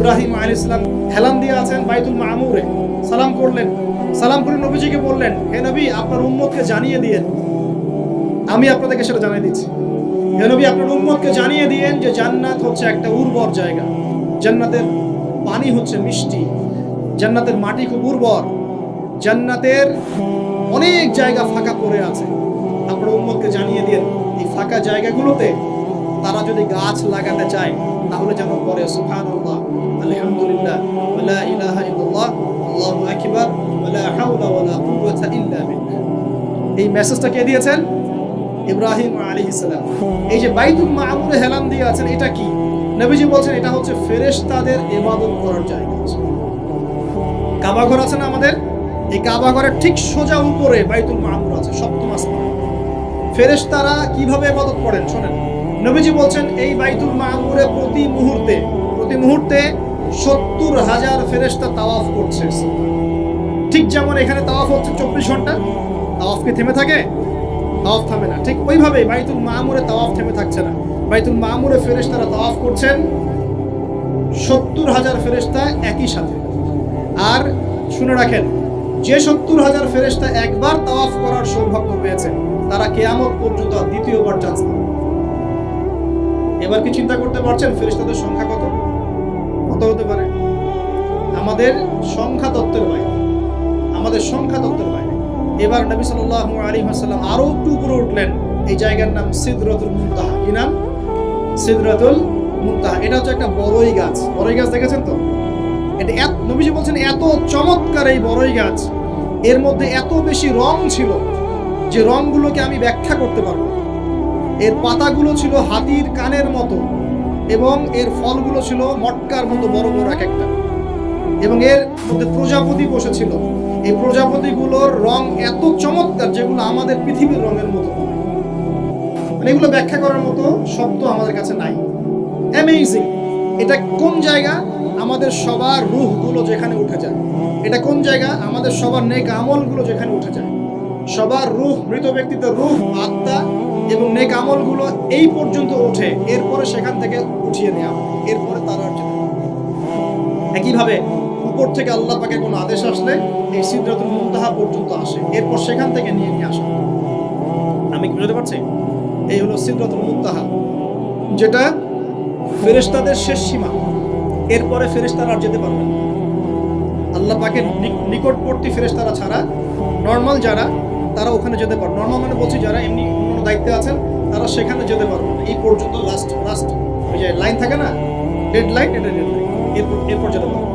ইব্রাহিম আলাইহিস সালাম হেলান দিয়ে আছেন বাইতুল মামুরে, সালাম করলেন। সালাম করে নবীজিকে বললেন, হে নবী, আপনার উম্মতকে জানিয়ে দিয়েন, আমি আপনাদেরকে সেটা জানিয়ে দিচ্ছি। হে নবী, আপনার উম্মতকে জানিয়ে দিয়েন যে জান্নাত হচ্ছে একটা উর্বর জায়গা, জান্নাতের পানি হচ্ছে মিষ্টি, জান্নাতের মাটি খুব উর্বর, জান্নাতের অনেক জায়গা ফাঁকা পড়ে আছে। আপনার উম্মতকে জানিয়ে দিয়েন এই ফাঁকা জায়গাগুলোতে তারা যদি গাছ লাগাতে চায় তাহলে যেন পড়ে সুবহানাল্লাহ, আলহামদুলিল্লাহ, ওয়ালা ইলাহা ইল্লাল্লাহ, আল্লাহু আকবার, ওয়ালা হাওলা ওয়ালা কুওয়াতা ইল্লা বিল্লাহ। এই মেসেজটা কে দিয়েছেন? ইব্রাহিম আলাইহিস সালাম। এই যে বাইতুল মামুরে হেলান দিয়ে আছেন, এটা কি? নবীজি বলছেন এটা হচ্ছে ফেরেশতাদের ইবাদত করার জায়গা। কাবা ঘর আছে না আমাদের, এই কাবা ঘরের ঠিক সোজা উপরে বাইতুল মামুর আছে, সপ্তম আসমানে। ফেরেশতারা কিভাবে ইবাদত করেন শোনেন। নবীজি বলছেন এই বাইতুল মামুরে প্রতি মুহূর্তে 70,000 ফেরেশতা তাওয়াফ করছে। ঠিক যেমন এখানে তাওয়াফ হচ্ছে 24 ঘন্টা, তাওয়াফ কি থেমে থাকে? তাওয়াফ থামে না। ঠিক ওইভাবে বাইতুল মামুরে তাওয়াফ থেমে থাকছে না। বাইতুল মামুরে ফেরেশতারা তাওয়াফ করছেন 70,000 ফেরেশতা একই সাথে। আর শুনে রাখেন, যে 70,000 ফেরেশতা একবার তাওয়াফ করার সৌভাগ্য পেয়েছে তারা কিয়ামত পর্যন্ত দ্বিতীয়বার চান্স পাবে। এবার কি চিন্তা করতে পারছেন ফেরেশতাদের সংখ্যা কত কত হতে পারে? আমাদের সংখ্যা তত্ত্বের বাইরে, আমাদের সংখ্যা তত্ত্বের বাইরে। এবার নবী সাল্লাল্লাহু আলাইহি ওয়াসাল্লাম আরো একটু উপরে উঠলেন। এই জায়গার নাম সিদরাতুল মুনতাহা। কি নাম? সিদরাতুল মুনতাহা। এটা হচ্ছে একটা বড়ই গাছ। বড়ই গাছ দেখেছেন তো? এটা নবীজি বলছেন এত চমৎকার এই বড়ই গাছ, এর মধ্যে এত বেশি রং ছিল যে রংগুলোকে আমি ব্যাখ্যা করতে পারবো। এর পাতাগুলো ছিল হাতির কানের মতো এবং এর ফলগুলো ছিল মটকার মতো বড় বড় এক একটা, এবং এর মধ্যে প্রজাপতি বসেছিল। এই প্রজাপতিগুলোর রং এত চমৎকার যেগুলো আমাদের পৃথিবীর রঙের মতো। মানে এগুলো ব্যাখ্যা করার মতো শব্দ আমাদের কাছে নাই। অ্যামেজিং। এটা কোন জায়গা? আমাদের সবার রূহগুলো যেখানে উঠে যায়। এটা কোন জায়গা? আমাদের সবার নেক আমলগুলো যেখানে উঠে যায়। সবার রূহ, মৃত ব্যক্তিদের রূহ, আত্মা এবং নেক আমলগুলো এই পর্যন্ত ওঠে, এরপরে সেখান থেকে উঠিয়ে নেওয়া, এরপরে তারা একইভাবে উপর থেকে আল্লাহ পাকের কোনো আদেশ আসলে এই সিদরাতুল মুনতাহা পর্যন্ত আসে, এরপর সেখান থেকে নিয়ে আসে। আমি কি বুঝতে পারছি? এই হলো সিদরাতুল মুনতাহা, যেটা ফেরেশতাদের শেষ সীমা। এরপরে ফেরেশতারা আর যেতে পারবে না। আল্লাহ পাকের নিকটবর্তী ফেরেশতারা ছাড়া নর্মাল যারা, তারা ওখানে যেতে পারবে। নর্মাল মানে বলছি যারা এমনি অন্য দায়িত্বে আছেন তারা সেখানে যেতে পারবে না। এই পর্যন্ত লাস্ট ওই যে লাইন থাকে না, ডেড লাইন, এটা ডেড লাইন, এরপর যেতে পারবে।